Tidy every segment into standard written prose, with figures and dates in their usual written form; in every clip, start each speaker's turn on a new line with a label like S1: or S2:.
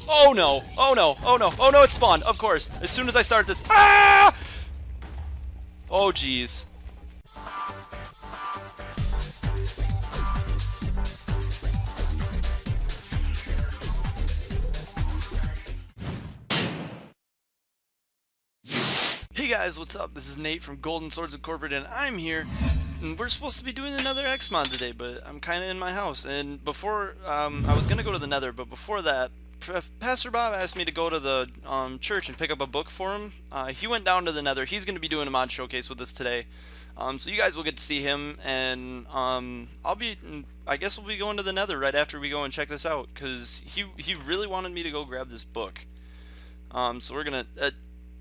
S1: Oh no! Oh no! Oh no! Oh no! It spawned. Of course. As soon as I start this. Ah! Oh jeez. Hey guys, what's up? This is Nate from Golden Swords Incorporated, and I'm here. And we're supposed to be doing another X Mod today, but I'm kind of in my house. And before, I was gonna go to the Nether, but before that, Pastor Bob asked me to go to the church and pick up a book for him. He went down to the Nether. He's gonna be doing a mod showcase with us today. So you guys will get to see him, and I guess we'll be going to the Nether right after we go and check this out, cause he really wanted me to go grab this book. So we're gonna.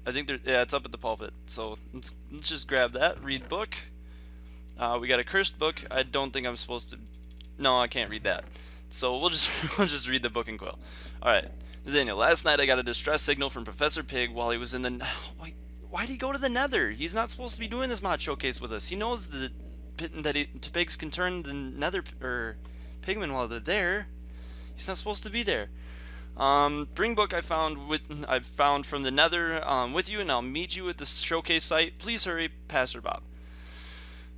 S1: I think yeah, it's up at the pulpit. So let's just grab that. Read book. We got a cursed book. I don't think I'm supposed to. No, I can't read that. So we'll just we'll just read the book and quill. All right, Nathanael. Last night I got a distress signal from Professor Pig while he was in the. Why'd he go to the Nether? He's not supposed to be doing this mod showcase with us. He knows that pigs can turn the Nether or pigmen while they're there. He's not supposed to be there. Bring book I've found from the Nether with you, and I'll meet you at the showcase site. Please hurry, Pastor Bob.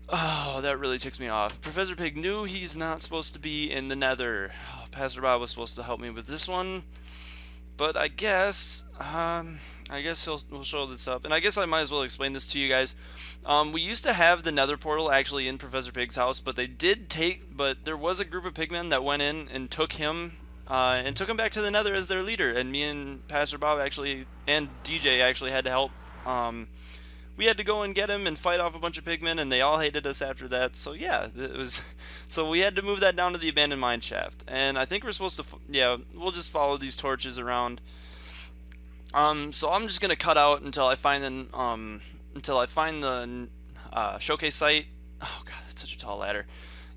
S1: Oh, that really ticks me off. Professor Pig knew he's not supposed to be in the Nether. Oh, Pastor Bob was supposed to help me with this one, but I guess we'll show this up, and I guess I might as well explain this to you guys. We used to have the Nether portal actually in Professor Pig's house, but there was a group of pigmen that went in and took him back to the Nether as their leader, and me and Pastor Bob and DJ actually had to help. We had to go and get him and fight off a bunch of pigmen, and they all hated us after that. So yeah, so we had to move that down to the abandoned mine shaft, and I think we're supposed to. Yeah, we'll just follow these torches around. So I'm just gonna cut out until I find the showcase site. Oh god, that's such a tall ladder.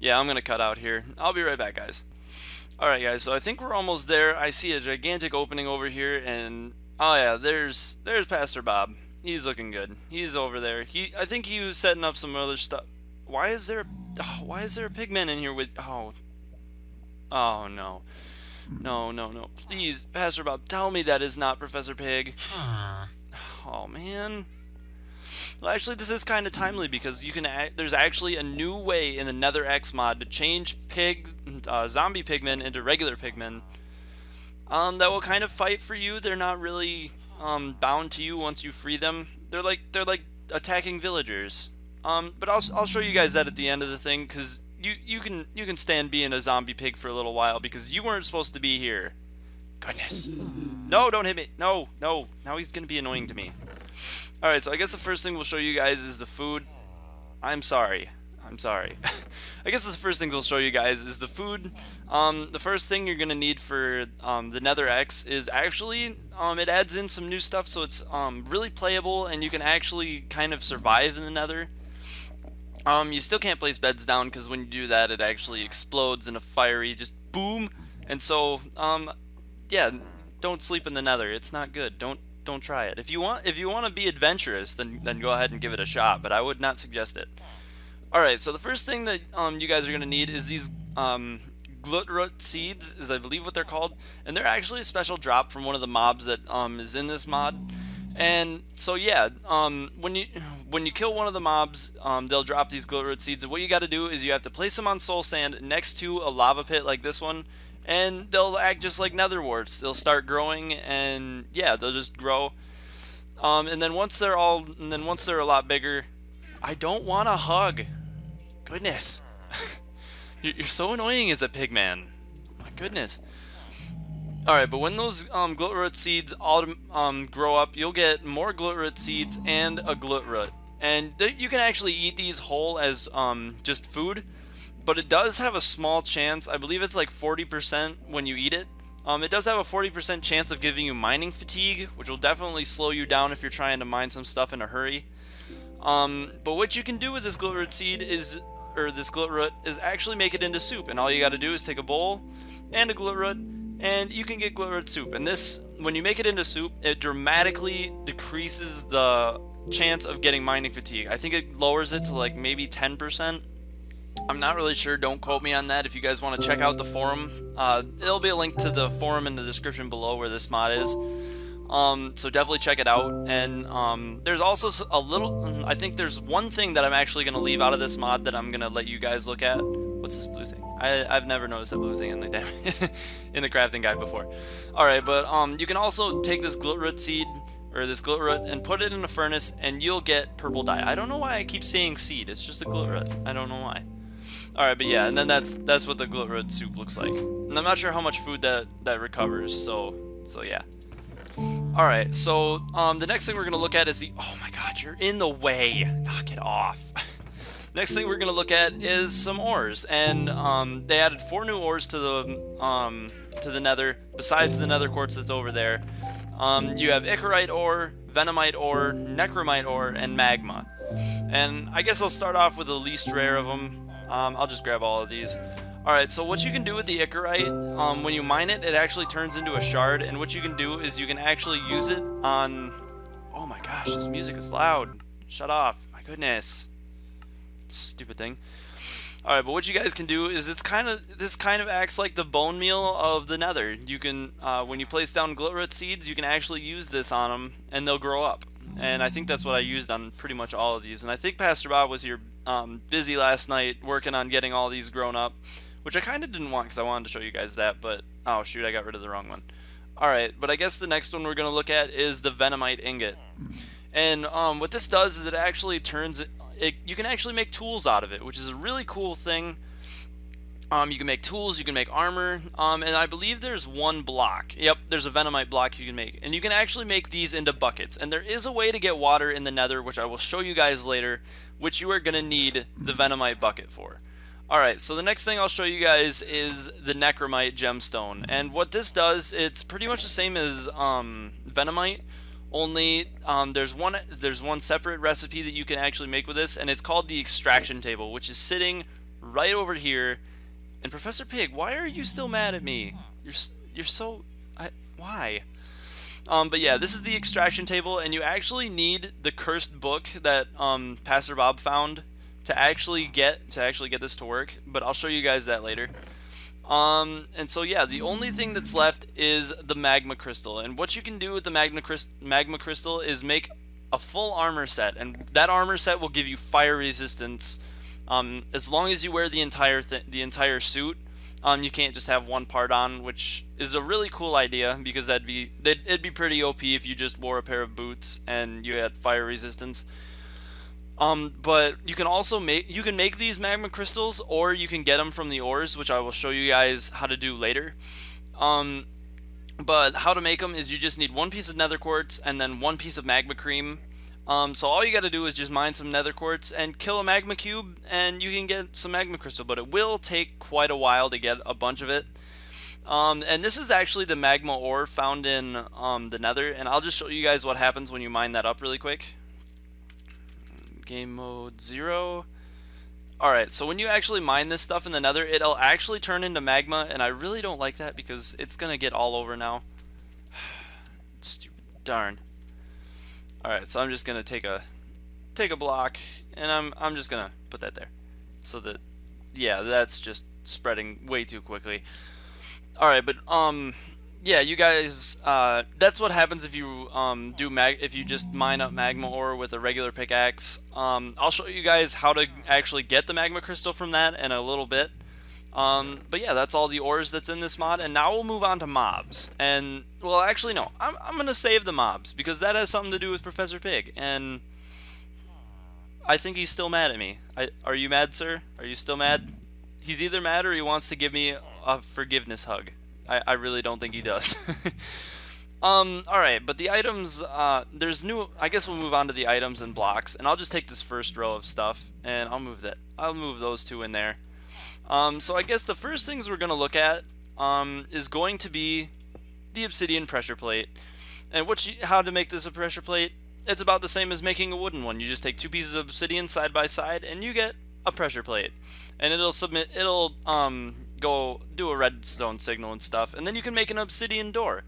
S1: Yeah, I'm gonna cut out here. I'll be right back, guys. Alright guys, so I think we're almost there. I see a gigantic opening over here, and oh yeah, there's Pastor Bob. He's looking good. He's over there. I think he was setting up some other stuff. Why is there a pigman in here with oh no. No. Please, Pastor Bob, tell me that is not Professor Pig. Oh man. Well, actually, this is kind of timely because there's actually a new way in the Nether X mod to change zombie pigmen into regular pigmen. That will kind of fight for you. They're not really bound to you once you free them. They're like attacking villagers. But I'll show you guys that at the end of the thing, because you can stand being a zombie pig for a little while because you weren't supposed to be here. Goodness. No, don't hit me. No. Now he's gonna be annoying to me. Alright, so I guess the first thing we'll show you guys is the food. I'm sorry. I guess the first thing we'll show you guys is the food. The first thing you're going to need for the Nether X is actually, it adds in some new stuff, so it's really playable, and you can actually kind of survive in the Nether. You still can't place beds down, because when you do that, it actually explodes in a fiery, just boom. And so, yeah, don't sleep in the Nether. It's not good. Don't try it. If you want to be adventurous, then go ahead and give it a shot, but I would not suggest it. Alright, so the first thing that you guys are going to need is these glootroot seeds, is I believe what they're called, and they're actually a special drop from one of the mobs that is in this mod. And so yeah, when you kill one of the mobs, they'll drop these glootroot seeds, and what you got to do is you have to place them on soul sand next to a lava pit like this one, and they'll act just like nether warts. They'll start growing, and yeah, they'll just grow. And then once they're a lot bigger, I don't want to hug. Goodness, you're so annoying as a pigman. My goodness. All right, but when those glootroot seeds all grow up, you'll get more glootroot seeds and a glootroot, and you can actually eat these whole as just food. But it does have a small chance, I believe it's like 40% when you eat it. It does have a 40% chance of giving you mining fatigue, which will definitely slow you down if you're trying to mine some stuff in a hurry. But what you can do with this glootroot seed is actually make it into soup, and all you got to do is take a bowl and a glootroot, and you can get glootroot soup. And this, when you make it into soup, it dramatically decreases the chance of getting mining fatigue. I think it lowers it to like maybe 10%. I'm not really sure, don't quote me on that. If you guys want to check out the forum, there'll be a link to the forum in the description below where this mod is. So definitely check it out. And there's also a little, I think there's one thing that I'm actually going to leave out of this mod that I'm going to let you guys look at. What's this blue thing? I've never noticed that blue thing in the in the crafting guide before. Alright, but you can also take this glitterroot seed, or this glitterroot, and put it in a furnace, and you'll get purple dye. I don't know why I keep saying seed, it's just a glitterroot. I don't know why. Alright, but yeah, and then that's what the glitterroot soup looks like. And I'm not sure how much food that recovers, so yeah. Alright, so the next thing we're going to look at is the... Oh my god, you're in the way! Knock it off! Next thing we're going to look at is some ores, and they added 4 new ores to the nether, besides the nether quartz that's over there. You have ichorite ore, venomite ore, necromite ore, and magma. And I guess I'll start off with the least rare of them. I'll just grab all of these. Alright, so what you can do with the ichorite, when you mine it, it actually turns into a shard, and what you can do is you can actually use it on... Oh my gosh, this music is loud. Shut off. My goodness. Stupid thing. Alright, but what you guys can do is this kind of acts like the bone meal of the nether. You can, when you place down glitterroot seeds, you can actually use this on them, and they'll grow up. And I think that's what I used on pretty much all of these. And I think Pastor Bob was here busy last night working on getting all these grown up, which I kind of didn't want because I wanted to show you guys that, but oh shoot, I got rid of the wrong one. Alright, but I guess the next one we're going to look at is the venomite ingot. And what this does is it actually turns you can actually make tools out of it, which is a really cool thing. You can make tools, you can make armor, and I believe there's one block. Yep, there's a venomite block you can make. And you can actually make these into buckets. And there is a way to get water in the nether, which I will show you guys later, which you are going to need the venomite bucket for. Alright, so the next thing I'll show you guys is the necromite gemstone. And what this does, it's pretty much the same as venomite, only there's one separate recipe that you can actually make with this, and it's called the extraction table, which is sitting right over here. And Professor Pig, why are you still mad at me? You're so... why? But yeah, this is the extraction table, and you actually need the cursed book that Pastor Bob found to actually get this to work, but I'll show you guys that later. And so yeah, the only thing that's left is the magma crystal, and what you can do with the magma crystal is make a full armor set, and that armor set will give you fire resistance. As long as you wear the entire suit, you can't just have one part on, which is a really cool idea because it'd be pretty OP if you just wore a pair of boots and you had fire resistance. But you can also make these magma crystals, or you can get them from the ores, which I will show you guys how to do later. But how to make them is you just need 1 piece of nether quartz and then 1 piece of magma cream. So all you got to do is just mine some nether quartz and kill a magma cube, and you can get some magma crystal, but it will take quite a while to get a bunch of it. And this is actually the magma ore found in the nether, and I'll just show you guys what happens when you mine that up really quick. Game mode 0. Alright, so when you actually mine this stuff in the nether, it'll actually turn into magma, and I really don't like that because it's gonna get all over now. Stupid darn. Alright, so I'm just gonna take a block, and I'm just gonna put that there. So that, yeah, that's just spreading way too quickly. Alright, but yeah, you guys, that's what happens if you if you just mine up magma ore with a regular pickaxe. I'll show you guys how to actually get the magma crystal from that in a little bit. But yeah, that's all the ores that's in this mod, and now we'll move on to mobs. And, well, actually no, I'm gonna save the mobs, because that has something to do with Professor Pig, and I think he's still mad at me. Are you mad, sir? Are you still mad? He's either mad or he wants to give me a forgiveness hug. I really don't think he does. Alright, but the items, there's new, I guess we'll move on to the items and blocks, and I'll just take this first row of stuff, and I'll move those 2 in there. So I guess the first things we're going to look at, is going to be the obsidian pressure plate. And how to make this a pressure plate, it's about the same as making a wooden one. You just take 2 pieces of obsidian side by side, and you get a pressure plate. And it'll go do a redstone signal and stuff, and then you can make an obsidian door.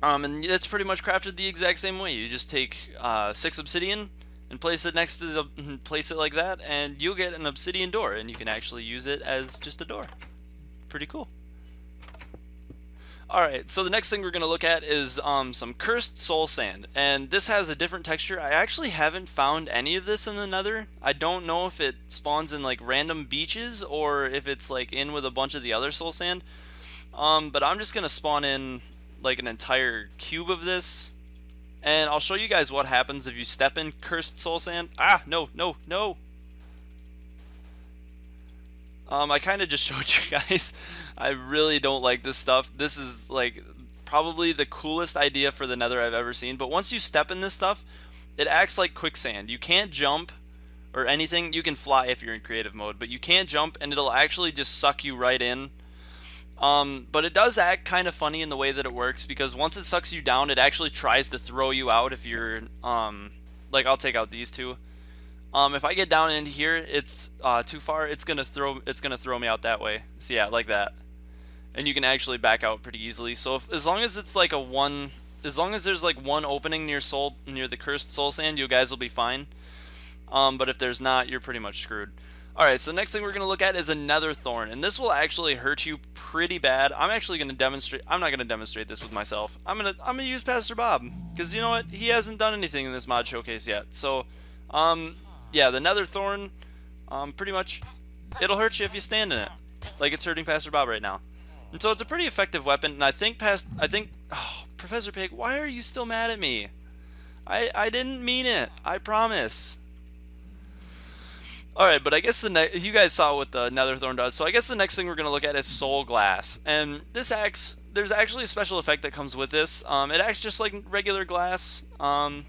S1: And it's pretty much crafted the exact same way. You just take 6 obsidian, and place it next to the place it like that, and you'll get an obsidian door, and you can actually use it as just a door. Pretty cool. Alright, so the next thing we're going to look at is some cursed soul sand, and this has a different texture. I actually haven't found any of this in the Nether. I don't know if it spawns in like random beaches or if it's like in with a bunch of the other soul sand, but I'm just going to spawn in like an entire cube of this, and I'll show you guys what happens if you step in cursed soul sand. Ah, no, no, no! I kind of just showed you guys. I really don't like this stuff. This is like probably the coolest idea for the Nether I've ever seen. But once you step in this stuff, it acts like quicksand. You can't jump or anything. You can fly if you're in creative mode, but you can't jump, and it'll actually just suck you right in. But it does act kind of funny in the way that it works, because once it sucks you down, it actually tries to throw you out if you're like, I'll take out these two. If I get down into here, it's too far. It's gonna throw me out that way. So yeah, like that. And you can actually back out pretty easily. So as long as it's like as long as there's like one opening near the cursed soul sand, you guys will be fine. But if there's not, you're pretty much screwed. All right. So the next thing we're gonna look at is a nether thorn, and this will actually hurt you pretty bad. I'm actually gonna demonstrate. I'm not gonna demonstrate this with myself. I'm gonna use Pastor Bob, because you know what? He hasn't done anything in this mod showcase yet. So yeah, the nether thorn, pretty much, it'll hurt you if you stand in it, like it's hurting Pastor Bob right now. And so it's a pretty effective weapon, and I think, oh, Professor Pig, why are you still mad at me? I didn't mean it, I promise. Alright, but I guess you guys saw what the nether thorn does, so I guess the next thing we're going to look at is soul glass. And there's actually a special effect that comes with this. It acts just like regular glass. Yeah,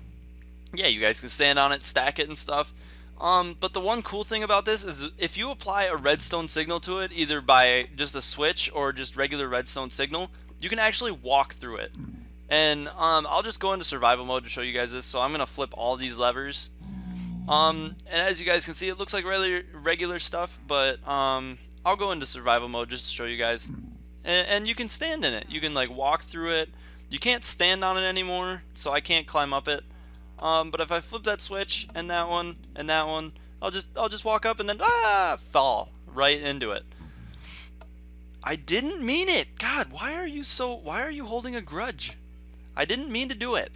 S1: you guys can stand on it, stack it and stuff. But the one cool thing about this is if you apply a redstone signal to it, either by just a switch or just regular redstone signal, you can actually walk through it. And I'll just go into survival mode to show you guys this. So I'm gonna flip all these levers. And as you guys can see, it looks like regular stuff, but I'll go into survival mode just to show you guys. And you can stand in it. You can like walk through it. You can't stand on it anymore, so I can't climb up it. But if I flip that switch and that one, I'll just walk up and then fall right into it. I didn't mean it. God, why are you holding a grudge? I didn't mean to do it.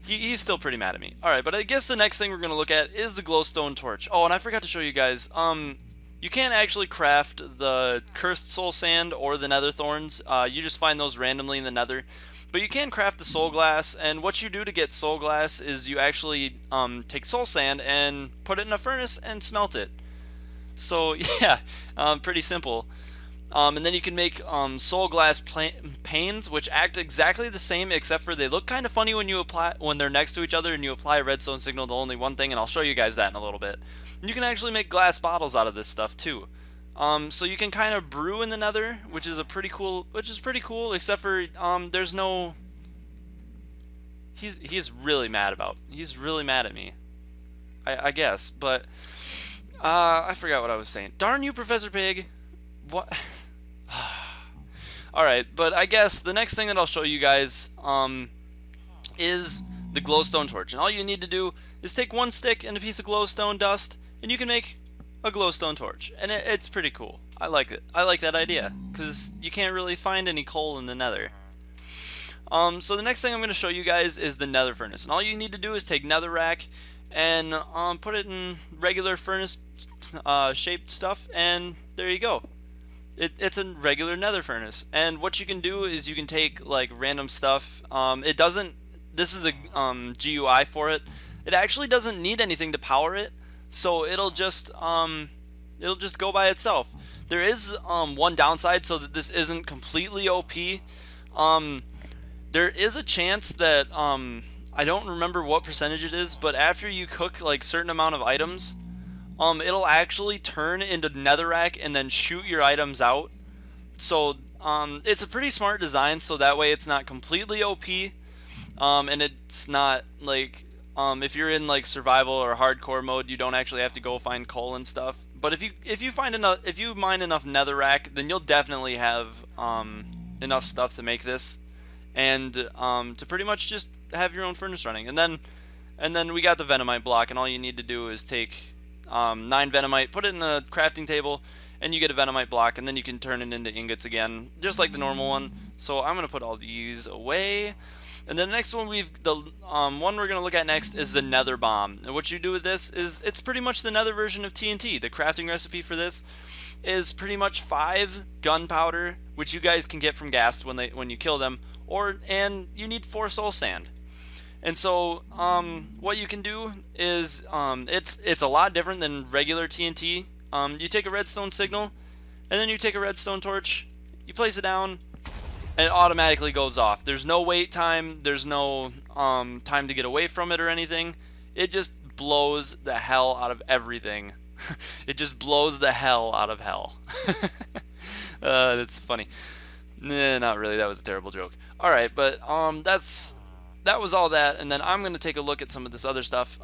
S1: He's still pretty mad at me. All right, but I guess the next thing we're gonna look at is the glowstone torch. Oh, and I forgot to show you guys. You can't actually craft the cursed soul sand or the nether thorns. You just find those randomly in the nether. But you can craft the soul glass, and what you do to get soul glass is you actually take soul sand and put it in a furnace and smelt it. So yeah, pretty simple. And then you can make soul glass panes, which act exactly the same, except for they look kind of funny when they're next to each other and you apply a redstone signal to only one thing, and I'll show you guys that in a little bit. And you can actually make glass bottles out of this stuff too. So you can kind of brew in the nether, which is pretty cool, except for there's no. He's really mad at me, I guess, but I forgot what I was saying. Darn you, Professor Pig. What? Alright, but I guess the next thing that I'll show you guys is the glowstone torch. And all you need to do is take one stick and a piece of glowstone dust, and you can make a glowstone torch. And it's pretty cool. I like it. I like that idea, because you can't really find any coal in the nether. So the next thing I'm going to show you guys is the nether furnace. And all you need to do is take netherrack and put it in regular furnace shaped stuff, and there you go. It's a regular nether furnace. And what you can do is you can take like random stuff. This is the GUI for it. It actually doesn't need anything to power it, so it'll just go by itself. There is one downside, so that this isn't completely OP. There is a chance that I don't remember what percentage it is, but after you cook like certain amount of items, it'll actually turn into netherrack and then shoot your items out. So it's a pretty smart design, so that way it's not completely OP, and it's not like if you're in like survival or hardcore mode, you don't actually have to go find coal and stuff. But if you mine enough netherrack, then you'll definitely have enough stuff to make this, and to pretty much just have your own furnace running. And then And then we got the venomite block, and all you need to do is take 9 venomite, put it in a crafting table, and you get a venomite block, and then you can turn it into ingots again, just like the normal one. So I'm gonna put all these away. And then the next one one we're gonna look at next is the Nether bomb. And what you do with this is it's pretty much the Nether version of TNT. The crafting recipe for this is pretty much 5 gunpowder, which you guys can get from Ghast when you kill them, and you need 4 soul sand. And so what you can do is it's a lot different than regular TNT. You take a redstone signal, and then you take a redstone torch, you place it down, and it automatically goes off. There's no wait time, there's no time to get away from it or anything. It just blows the hell out of everything. It just blows the hell out of hell. That's funny. Nah, not really, that was a terrible joke. Alright, but that was all that, and then I'm going to take a look at some of this other stuff.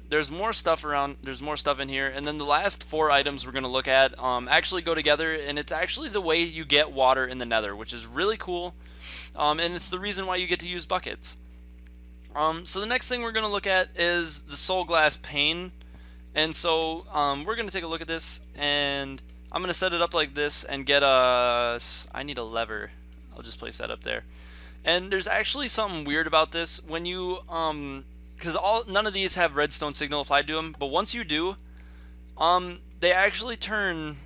S1: There's more stuff around, there's more stuff in here, and then the last 4 items we're going to look at actually go together, and it's actually the way you get water in the Nether, which is really cool, and it's the reason why you get to use buckets. So the next thing we're going to look at is the soul glass pane, and so we're going to take a look at this, and I'm going to set it up like this and get I need a lever. I'll just place that up there. And there's actually something weird about this when you because none of these have redstone signal applied to them, but once you do, they actually turn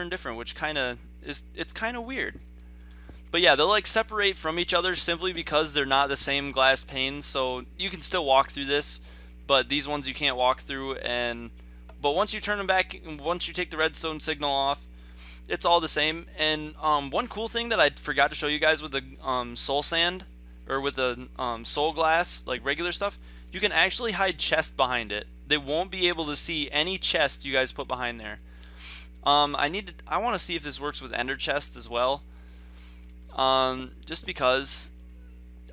S1: different, which it's kind of weird. But yeah, they'll like separate from each other simply because they're not the same glass panes, so you can still walk through this, but these ones you can't walk through. But once you turn them back, once you take the redstone signal off, it's all the same. And one cool thing that I forgot to show you guys with the soul sand, or with the soul glass, like regular stuff, you can actually hide chests behind it. They won't be able to see any chest you guys put behind there. I want to see if this works with ender chests as well. Just because.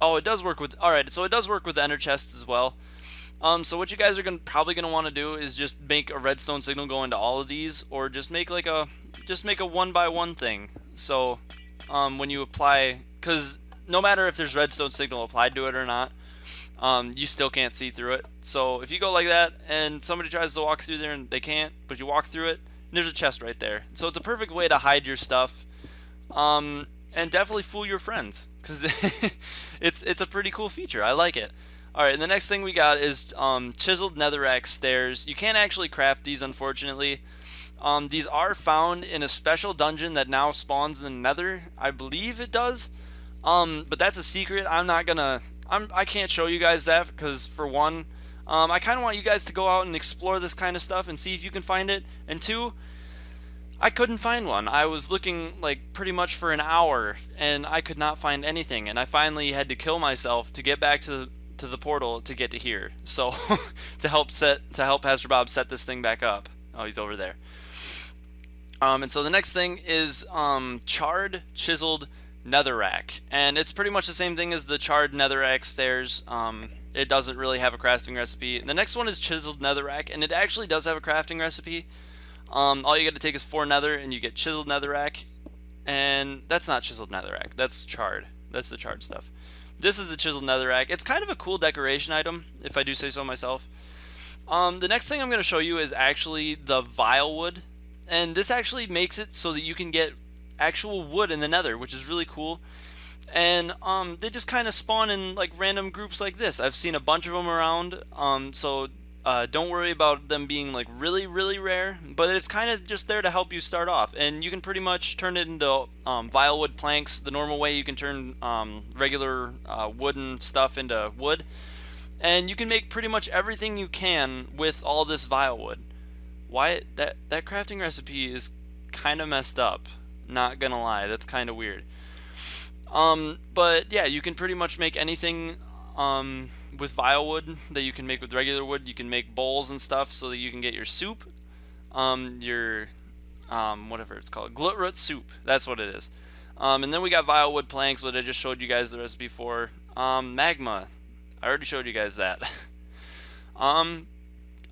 S1: Oh, it does work with. All right, so it does work with ender chests as well. So what you guys are probably gonna want to do is just make a redstone signal go into all of these, or just make like a 1x1 thing. So when you apply, because no matter if there's redstone signal applied to it or not, you still can't see through it. So if you go like that and somebody tries to walk through there and they can't, but you walk through it, and there's a chest right there. So it's a perfect way to hide your stuff, and definitely fool your friends, because it's a pretty cool feature. I like it. Alright, and the next thing we got is chiseled Nether X stairs. You can't actually craft these, unfortunately. These are found in a special dungeon that now spawns in the Nether. I believe it does. But that's a secret. I can't show you guys that because, for one, I kind of want you guys to go out and explore this kind of stuff and see if you can find it. And two, I couldn't find one. I was looking like pretty much for an hour and I could not find anything. And I finally had to kill myself to get back to the portal to get to here. So to help Pastor Bob set this thing back up. Oh, he's over there. And so the next thing is charred chiseled netherrack, and it's pretty much the same thing as the charred netherrack stairs. It doesn't really have a crafting recipe. The next one is chiseled netherrack, and it actually does have a crafting recipe. All you got to take is 4 nether and you get chiseled netherrack, and that's not chiseled netherrack, that's charred. That's the charred stuff. This is the chiseled netherrack. It's kind of a cool decoration item, if I do say so myself. The next thing I'm going to show you is actually the vile wood, and this actually makes it so that you can get actual wood in the nether, which is really cool. And they just kind of spawn in like random groups like this. I've seen a bunch of them around, so don't worry about them being like really, really rare, but it's kind of just there to help you start off. And you can pretty much turn it into vile wood planks the normal way you can turn regular wooden stuff into wood. And you can make pretty much everything you can with all this vile wood. Why that crafting recipe is kind of messed up, not gonna lie. That's kind of weird. But yeah, you can pretty much make anything with vile wood that you can make with regular wood. You can make bowls and stuff so that you can get your soup, your whatever it's called, glootroot soup. That's what it is. And then we got vile wood planks, what I just showed you guys the recipe for. Magma, I already showed you guys that.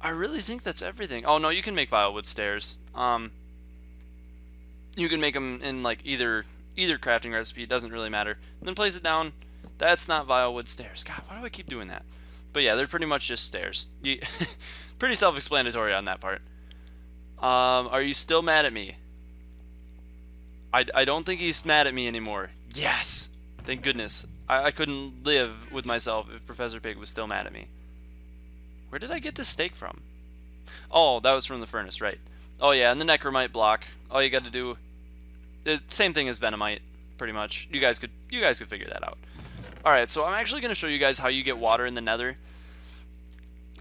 S1: I really think that's everything. Oh no, you can make vile wood stairs. You can make them in like either crafting recipe, it doesn't really matter. And then place it down. That's not vile wood stairs. God, why do I keep doing that? But yeah, they're pretty much just stairs. Pretty self-explanatory on that part. Are you still mad at me? I don't think he's mad at me anymore. Yes! Thank goodness. I couldn't live with myself if Professor Pig was still mad at me. Where did I get this steak from? Oh, that was from the furnace, right. Oh yeah, and the necromite block. All you got to do... The same thing as venomite, pretty much. You guys could figure that out. Alright, so I'm actually going to show you guys how you get water in the nether.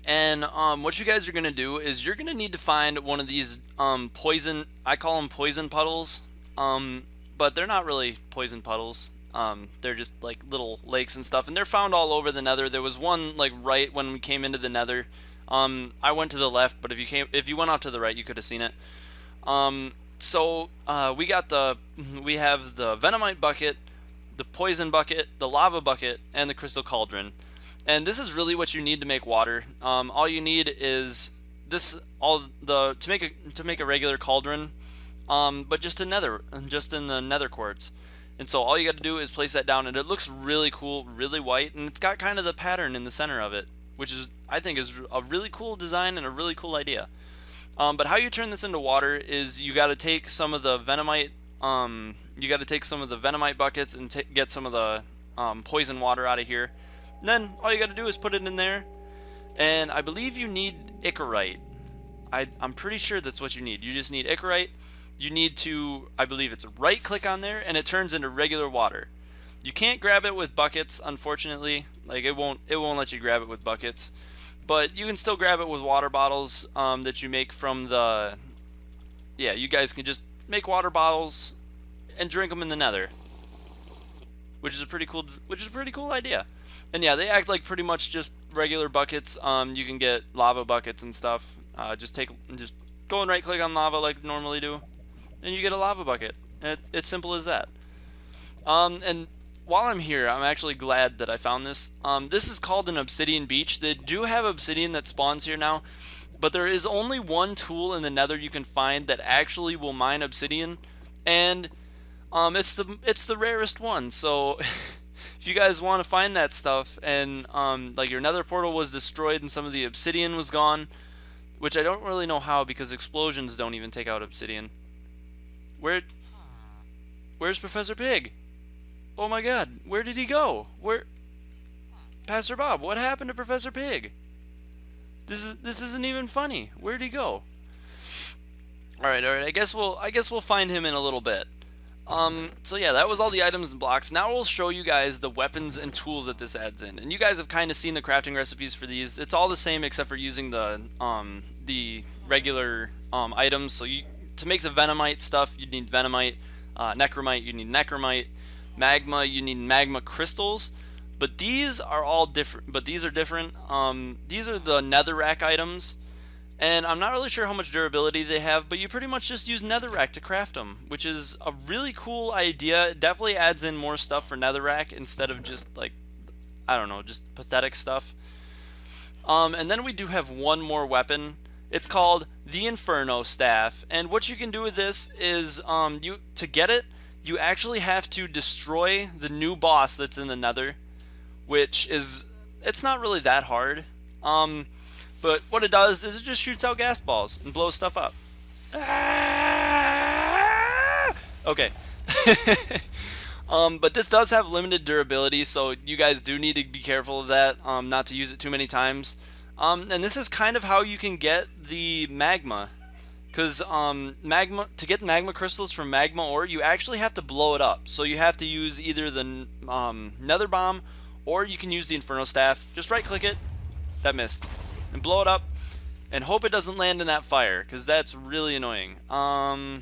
S1: And what you guys are going to do is you're going to need to find one of these poison... I call them poison puddles. But they're not really poison puddles. They're just like little lakes and stuff, and they're found all over the nether. There was one like right when we came into the nether. I went to the left, but if you went out to the right, you could have seen it. So we have the venomite bucket, the poison bucket, the lava bucket, and the crystal cauldron. And this is really what you need to make water. All you need is this to make a regular cauldron, but just in the nether quartz. And so all you got to do is place that down, and it looks really cool, really white, and it's got kind of the pattern in the center of it, which is, I think, is a really cool design and a really cool idea. But how you turn this into water is you got to take some of the venomite, buckets and get some of the poison water out of here. And then all you got to do is put it in there, and I believe you need ichorite. I'm pretty sure that's what you need. You just need ichorite. You need to, I believe it's right click on there, and it turns into regular water. You can't grab it with buckets, unfortunately. Like it won't let you grab it with buckets, but you can still grab it with water bottles that you make from the. Yeah, you guys can just make water bottles and drink them in the nether, which is a pretty cool idea. And yeah, they act like pretty much just regular buckets. You can get lava buckets and stuff. Just go and right click on lava like you normally do, and you get a lava bucket. It's simple as that. And while I'm here, I'm actually glad that I found this. This is called an obsidian beach. They do have obsidian that spawns here now, but there is only one tool in the nether you can find that actually will mine obsidian, and it's the rarest one. So if you guys want to find that stuff, and like your nether portal was destroyed and some of the obsidian was gone, which I don't really know how because explosions don't even take out obsidian. Where's Professor Pig? Oh my god, where did he go? Pastor Bob, what happened to Professor Pig? This isn't even funny. Where'd he go? Alright, I guess we'll find him in a little bit. So yeah, that was all the items and blocks. Now we'll show you guys the weapons and tools that this adds in. And you guys have kind of seen the crafting recipes for these. It's all the same except for using the regular items. So to make the venomite stuff, you need venomite. Necromite, you need necromite. Magma, you need magma crystals. But these are all different. These are the netherrack items. And I'm not really sure how much durability they have, but you pretty much just use netherrack to craft them, which is a really cool idea. It definitely adds in more stuff for netherrack instead of just, like, I don't know, just pathetic stuff. And then we do have one more weapon. It's called the Inferno Staff, and what you can do with this is, to get it, you actually have to destroy the new boss that's in the nether, which is, it's not really that hard. But what it does is it just shoots out gas balls and blows stuff up. Okay. But this does have limited durability, so you guys do need to be careful of that, not to use it too many times. And this is kind of how you can get the magma. Because to get magma crystals from magma ore, you actually have to blow it up. So you have to use either the nether bomb, or you can use the Inferno Staff. Just right click it. That missed. And blow it up, and hope it doesn't land in that fire, because that's really annoying. I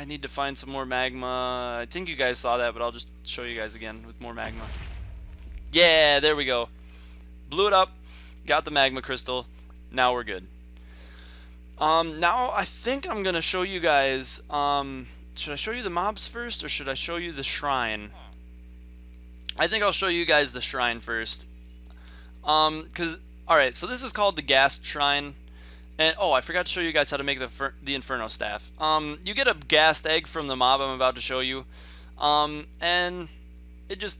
S1: need to find some more magma. I think you guys saw that, but I'll just show you guys again with more magma. Yeah, there we go. Blew it up, got the magma crystal. Now we're good. Now I think I'm gonna show you guys. Should I show you the mobs first, or should I show you the shrine? I think I'll show you guys the shrine first. Alright, so this is called the Ghast Shrine. And, oh, I forgot to show you guys how to make the Inferno Staff. You get a ghast egg from the mob I'm about to show you. And it's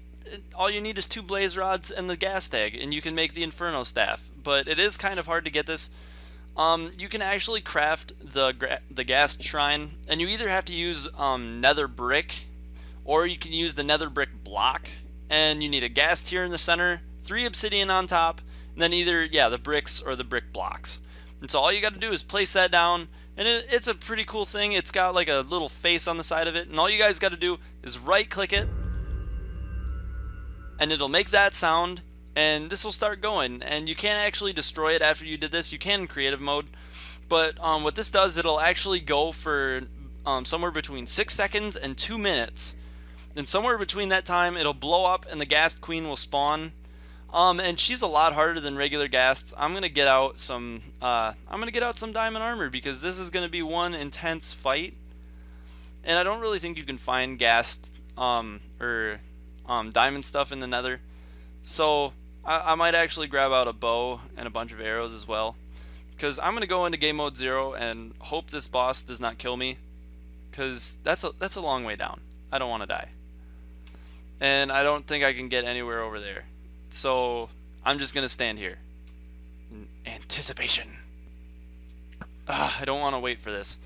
S1: all you need is 2 blaze rods and the gas tag, and you can make the inferno staff. But it is kind of hard to get this. You can actually craft the gas shrine, and you either have to use nether brick, or you can use the nether brick block, and you need a gas tier in the center, 3 obsidian on top, and then either, yeah, the bricks or the brick blocks. And so all you got to do is place that down, and it's a pretty cool thing. It's got like a little face on the side of it, and all you guys got to do is right click it, and it'll make that sound, and this will start going. And you can't actually destroy it after you did this. You can in creative mode, but what this does, it'll actually go for somewhere between 6 seconds and 2 minutes, and somewhere between that time it'll blow up and the ghast queen will spawn. And she's a lot harder than regular ghasts. I'm gonna get out some diamond armor, because this is gonna be one intense fight, and I don't really think you can find ghast or diamond stuff in the nether. So I might actually grab out a bow and a bunch of arrows as well, because I'm gonna go into game mode 0 and hope this boss does not kill me, because that's a long way down. I don't want to die, and I don't think I can get anywhere over there. So I'm just gonna stand here in anticipation. I don't want to wait for this.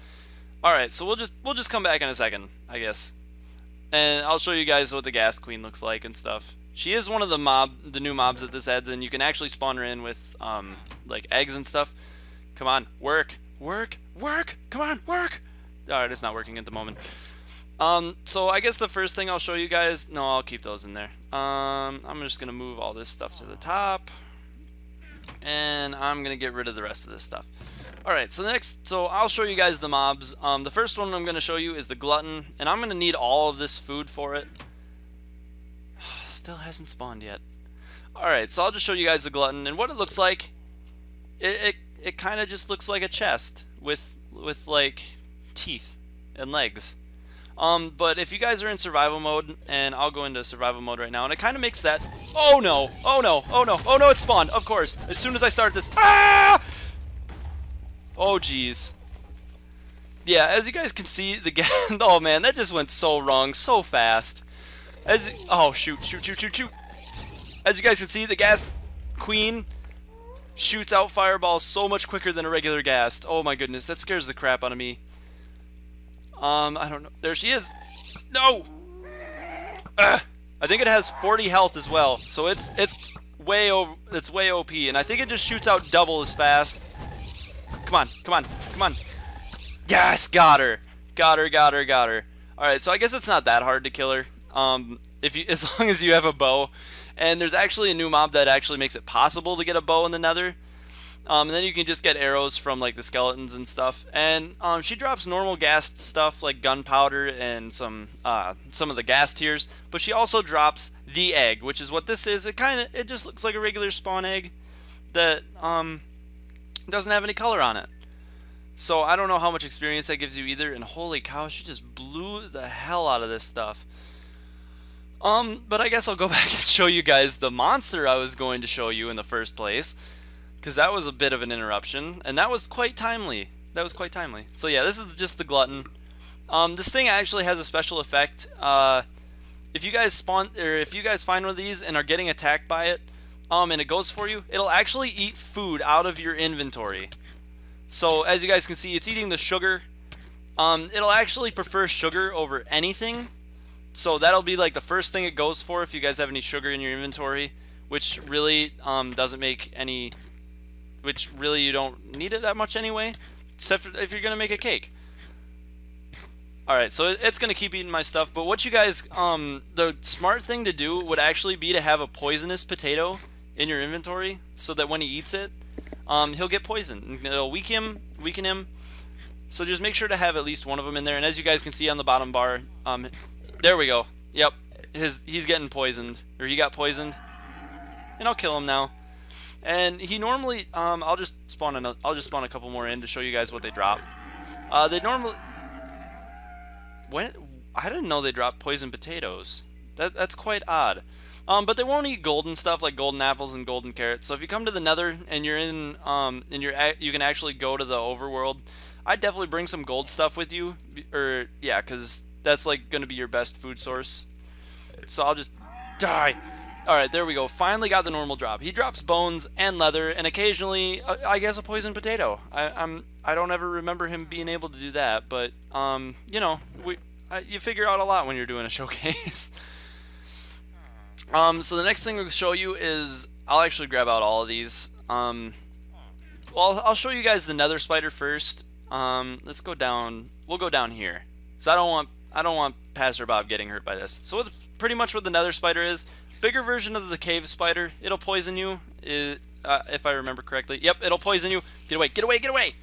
S1: All right, so we'll just come back in a second, I guess, and I'll show you guys what the ghast queen looks like and stuff. She is one of the new mobs that this adds, and you can actually spawn her in with like eggs and stuff. Come on, work, work, work! Come on, work! All right, it's not working at the moment. So I guess the first thing I'll show you guys, no, I'll keep those in there. I'm just gonna move all this stuff to the top, and I'm gonna get rid of the rest of this stuff. Alright, so I'll show you guys the mobs. The first one I'm gonna show you is the glutton, and I'm gonna need all of this food for it. Still hasn't spawned yet. Alright, so I'll just show you guys the glutton, and what it looks like. It kind of just looks like a chest with like teeth and legs. But if you guys are in survival mode, and I'll go into survival mode right now, and it kind of makes that. Oh no! Oh no! Oh no! Oh no! It spawned. Of course. As soon as I start this. Ah! Oh geez. Yeah, as you guys can see, oh man, that just went so wrong so fast. Oh shoot! Shoot! Shoot! Shoot! Shoot! As you guys can see, the ghast queen shoots out fireballs so much quicker than a regular ghast. Oh my goodness, that scares the crap out of me. I don't know. There she is. No. I think it has 40 health as well, so it's way OP, and I think it just shoots out double as fast. Come on, come on, come on. Yes, got her. Got her, got her, got her. Alright, so I guess it's not that hard to kill her. As long as you have a bow. And there's actually a new mob that actually makes it possible to get a bow in the nether. And then you can just get arrows from like the skeletons and stuff. And she drops normal ghast stuff like gunpowder and some of the ghast tiers. But she also drops the egg, which is what this is. It just looks like a regular spawn egg that doesn't have any color on it. So I don't know how much experience that gives you either. And holy cow, she just blew the hell out of this stuff. But I guess I'll go back and show you guys the monster I was going to show you in the first place, because that was a bit of an interruption, and that was quite timely. That was quite timely. So yeah, this is just the glutton. This thing actually has a special effect. If you guys find one of these and are getting attacked by it, and it goes for you, it'll actually eat food out of your inventory. So as you guys can see, it's eating the sugar. It'll actually prefer sugar over anything. So that'll be like the first thing it goes for if you guys have any sugar in your inventory, which really doesn't make any, which really you don't need it that much anyway, except for if you're gonna make a cake. Alright, so it's gonna keep eating my stuff, but what you guys, the smart thing to do would actually be to have a poisonous potato in your inventory, so that when he eats it, he'll get poisoned, and it'll weaken him. So just make sure to have at least one of them in there, and as you guys can see on the bottom bar, there we go. Yep, he's getting poisoned, or he got poisoned, and I'll kill him now. And he normally, I'll just spawn a couple more in to show you guys what they drop. They normally, I didn't know they drop poison potatoes. That's quite odd. But they won't eat golden stuff like golden apples and golden carrots. So if you come to the Nether and you're in, you can actually go to the overworld. I'd definitely bring some gold stuff with you, or yeah, because that's like going to be your best food source. So I'll just Die. All right, there we go. Finally got the normal drop. He drops bones and leather, and occasionally, I guess, a poison potato. I don't ever remember him being able to do that, but you know, you figure out a lot when you're doing a showcase. So the next thing we'll show you is, I'll actually grab out all of these. Well, I'll show you guys the Nether spider first. Let's go down. We'll go down here. So I don't want Pastor Bob getting hurt by this. So pretty much what the Nether spider is, bigger version of the cave spider. It'll poison you, if I remember correctly. Yep, it'll poison you. Get away, get away, get away!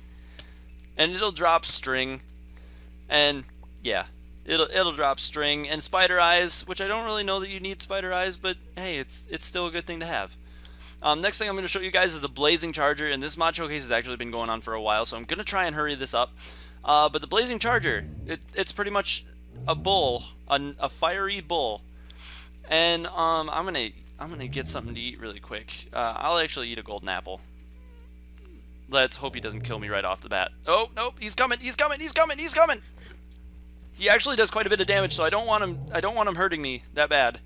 S1: And it'll drop string, and yeah, it'll drop string and spider eyes, which I don't really know that you need spider eyes, but hey, it's still a good thing to have. Next thing I'm going to show you guys is the blazing charger, and this mod showcase has actually been going on for a while, so I'm going to try and hurry this up. But the blazing charger, it's pretty much a bull, a fiery bull. And I'm gonna get something to eat really quick. I'll actually eat a golden apple. Let's hope he doesn't kill me right off the bat. Oh nope, he's coming! He's coming! He's coming! He's coming! He actually does quite a bit of damage, so I don't want him hurting me that bad.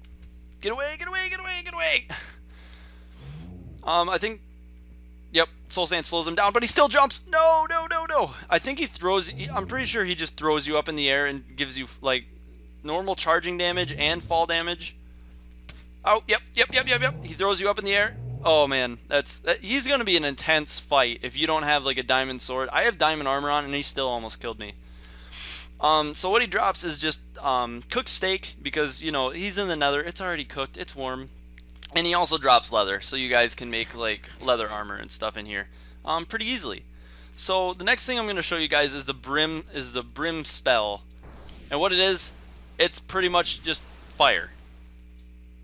S1: Get away! Get away! Get away! Get away! I think. Yep, soul sand slows him down, but he still jumps. No, no, no, no! I think he throws. I'm pretty sure he just throws you up in the air and gives you like normal charging damage and fall damage. Oh, yep. He throws you up in the air. Oh man, he's gonna be an intense fight if you don't have like a diamond sword. I have diamond armor on, and he still almost killed me. So what he drops is just cooked steak, because you know he's in the Nether. It's already cooked. It's warm, and he also drops leather, so you guys can make like leather armor and stuff in here pretty easily. So the next thing I'm gonna show you guys is the brim spell, and what it is, it's pretty much just fire.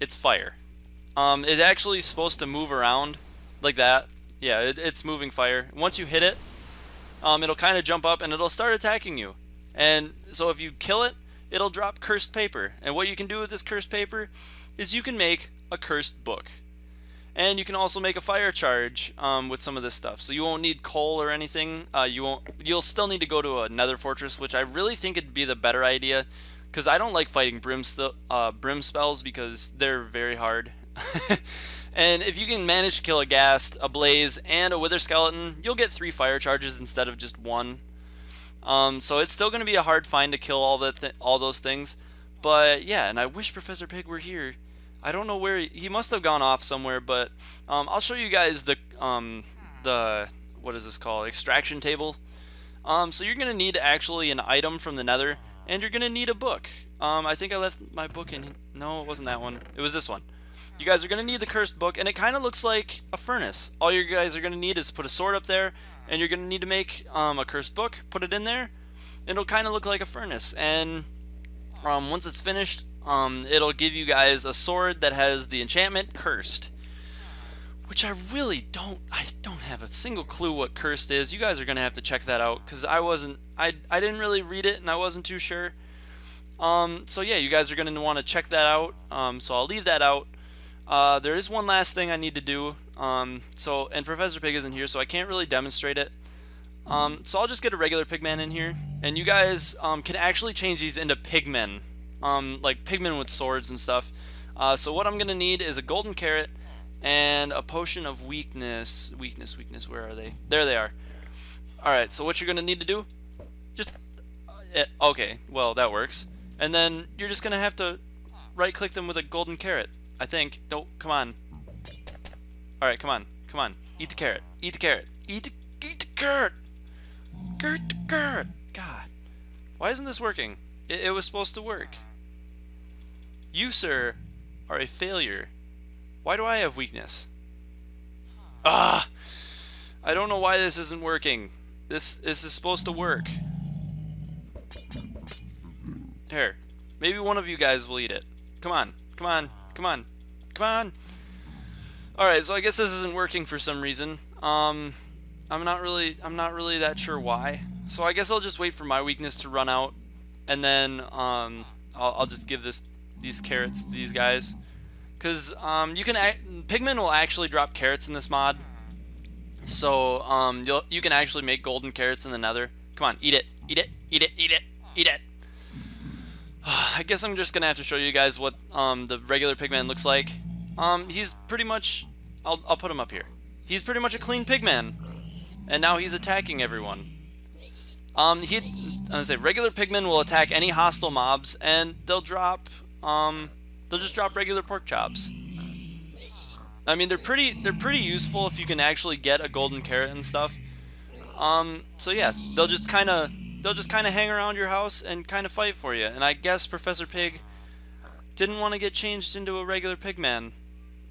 S1: It's fire. It actually is supposed to move around like that. Yeah, it's moving fire. Once you hit it, it'll kind of jump up and it'll start attacking you. And so if you kill it, it'll drop cursed paper. And what you can do with this cursed paper is you can make a cursed book. And you can also make a fire charge with some of this stuff. So you won't need coal or anything. You'll still need to go to a Nether fortress, which I really think it'd be the better idea, because I don't like fighting brim spells because they're very hard. And if you can manage to kill a ghast, a blaze, and a wither skeleton, you'll get 3 fire charges instead of just 1. So it's still going to be a hard find to kill all those things. But yeah, and I wish Professor Pig were here. I don't know where he must have gone off somewhere, but I'll show you guys the what is this called? Extraction table. So you're going to need actually an item from the Nether, and you're going to need a book. I think I left my book in. No, it wasn't that one. It was this one. You guys are going to need the cursed book, and it kind of looks like a furnace. All you guys are going to need is put a sword up there, and you're going to need to make a cursed book, put it in there, and it'll kind of look like a furnace. And once it's finished, it'll give you guys a sword that has the enchantment cursed, which I really don't have a single clue what cursed is. You guys are going to have to check that out, because I didn't really read it, and I wasn't too sure. So yeah, you guys are going to want to check that out. So I'll leave that out. There is one last thing I need to do. And Professor Pig isn't here, so I can't really demonstrate it. So I'll just get a regular pigman in here, and you guys can actually change these into pigmen, like pigmen with swords and stuff. So what I'm gonna need is a golden carrot and a potion of weakness. Weakness. Where are they? There they are. All right. So what you're gonna need to do? Just okay. Well, that works. And then you're just gonna have to right-click them with a golden carrot, I think. Don't, come on. Alright, come on. Eat the carrot. Eat the carrot. Eat the carrot. Eat the carrot. God. Why isn't this working? It was supposed to work. You, sir, are a failure. Why do I have weakness? Ah! I don't know why this isn't working. This is supposed to work. Here. Maybe one of you guys will eat it. Come on. Alright, so I guess this isn't working for some reason. I'm not really that sure why. So I guess I'll just wait for my weakness to run out, and then I'll just give these carrots to these guys. Cause pigmen will actually drop carrots in this mod. So you can actually make golden carrots in the Nether. Come on, eat it. I guess I'm just gonna have to show you guys what the regular pigman looks like. He's pretty much, I'll put him up here. He's pretty much a clean pigman, and now he's attacking everyone. I'm gonna say regular pigmen will attack any hostile mobs, and they'll just drop regular pork chops. I mean, they're pretty useful if you can actually get a golden carrot and stuff. So yeah, they'll just kind of hang around your house and kind of fight for you. And I guess Professor Pig didn't want to get changed into a regular pigman,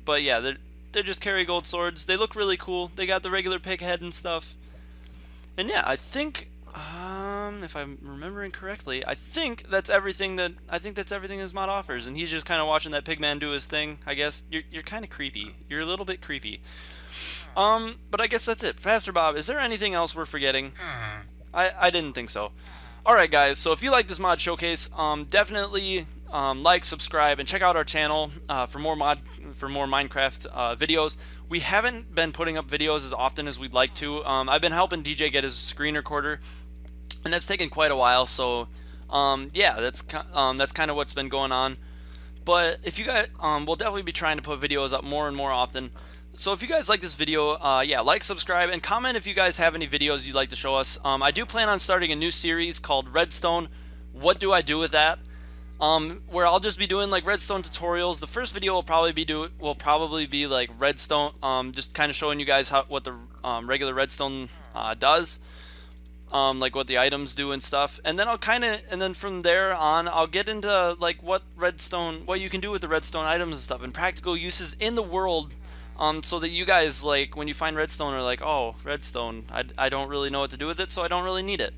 S1: but yeah, they just carry gold swords. They look really cool. They got the regular pig head and stuff. And yeah, I think if I'm remembering correctly, I think that's everything this mod offers. And he's just kind of watching that pigman do his thing. I guess you're kind of creepy. You're a little bit creepy. But I guess that's it. Pastor Bob, is there anything else we're forgetting? I didn't think so. Alright guys, so if you like this mod showcase, definitely like, subscribe, and check out our channel for more Minecraft videos. We haven't been putting up videos as often as we'd like to. I've been helping DJ get his screen recorder, and that's taken quite a while, so yeah, that's kind of what's been going on. But if you guys, we'll definitely be trying to put videos up more and more often. So if you guys like this video, yeah, like, subscribe, and comment if you guys have any videos you'd like to show us. I do plan on starting a new series called Redstone. What do I do with that? Where I'll just be doing like redstone tutorials. The first video will probably be like redstone, just kind of showing you guys what the regular redstone does, like what the items do and stuff. And then from there on, I'll get into like what you can do with the redstone items and stuff, and practical uses in the world. So that you guys, like, when you find redstone, are like, oh, redstone, I don't really know what to do with it, so I don't really need it.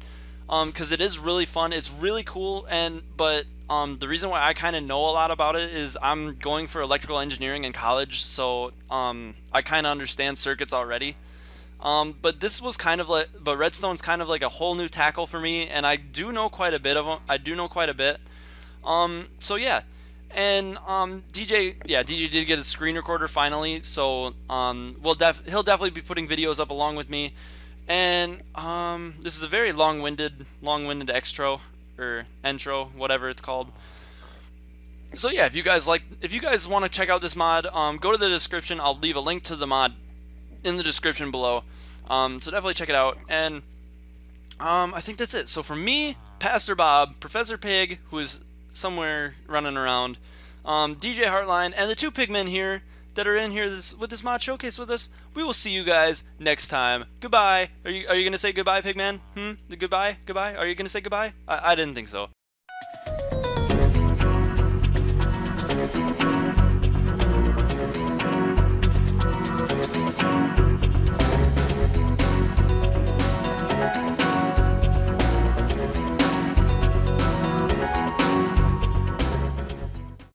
S1: Because it is really fun, it's really cool, but the reason why I kind of know a lot about it is I'm going for electrical engineering in college, so I kind of understand circuits already. But redstone's kind of like a whole new tackle for me, and I do know quite a bit of them. So yeah. And DJ did get a screen recorder finally, so he'll definitely be putting videos up along with me. And this is a very long-winded extro or intro, whatever it's called. So yeah, if you guys want to check out this mod, go to the description. I'll leave a link to the mod in the description below. So definitely check it out. And I think that's it. So for me, Pastor Bob, Professor Pig, who is somewhere running around, DJ Heartline, and the two pigmen here that are in here with this mod showcase with us, we will see you guys next time. Goodbye. Are you gonna say goodbye, pigman? The goodbye? Are you gonna say goodbye? I didn't think so.